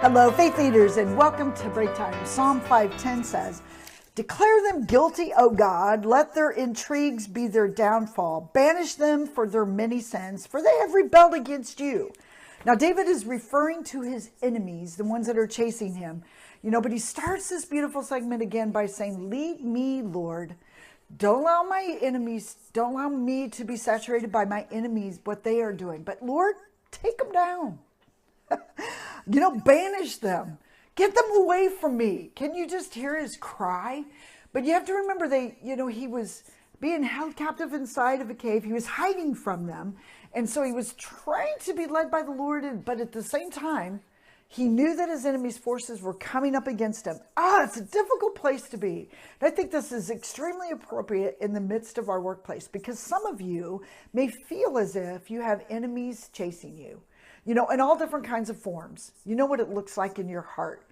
Hello, faith leaders, and welcome to Breaktime. Psalm 5:10 says, "Declare them guilty, O God. Let their intrigues be their downfall. Banish them for their many sins, for they have rebelled against you." Now, David is referring to his enemies, the ones that are chasing him. But he starts this beautiful segment again by saying, "Lead me, Lord. Don't allow me to be saturated by my enemies, what they are doing. But Lord, take them down. Banish them. Get them away from me." Can you just hear his cry? But you have to remember he was being held captive inside of a cave. He was hiding from them. And so he was trying to be led by the Lord. But at the same time, he knew that his enemy's forces were coming up against him. It's a difficult place to be. And I think this is extremely appropriate in the midst of our workplace, because some of you may feel as if you have enemies chasing you. In all different kinds of forms. You know what it looks like in your heart.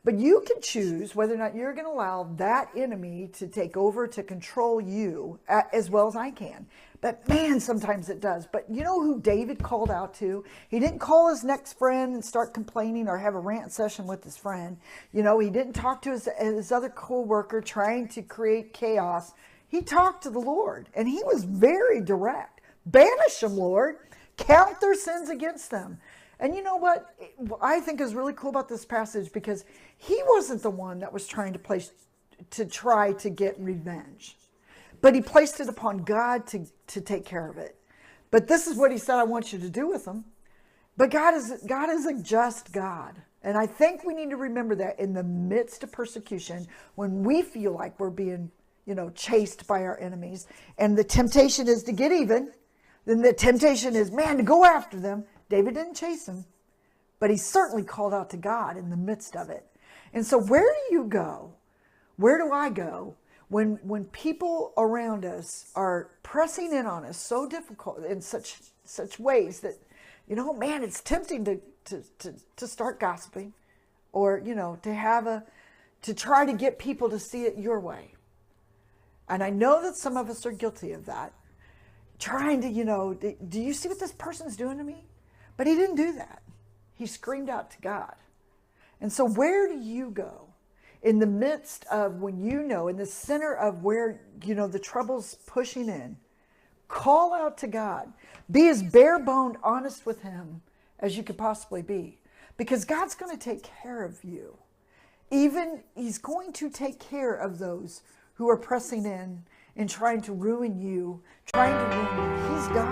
But you can choose whether or not you're going to allow that enemy to take over, to control you, as well as I can. But man, sometimes it does. But you know who David called out to? He didn't call his next friend and start complaining or have a rant session with his friend. He didn't talk to his other co-worker trying to create chaos. He talked to the Lord, and he was very direct. Banish them, Lord. Count their sins against them. And you know what I think is really cool about this passage, because he wasn't the one that was trying to try to get revenge, but he placed it upon God to take care of it. But this is what he said, "I want you to do with them." But God is a just God. And I think we need to remember that in the midst of persecution, when we feel like we're being, chased by our enemies, and the temptation is to get even, then the temptation is, to go after them. David didn't chase him, but he certainly called out to God in the midst of it. And so where do you go? Where do I go when people around us are pressing in on us so difficult in such ways that, it's tempting to start gossiping, or, to try to get people to see it your way. And I know that some of us are guilty of that. Trying to, do you see what this person's doing to me? But he didn't do that. He screamed out to God. And so where do you go in the midst of when in the center of where, the trouble's pushing in? Call out to God. Be as bare-boned honest with him as you could possibly be. Because God's going to take care of you. He's going to take care of those who are pressing in and trying to ruin you, He's got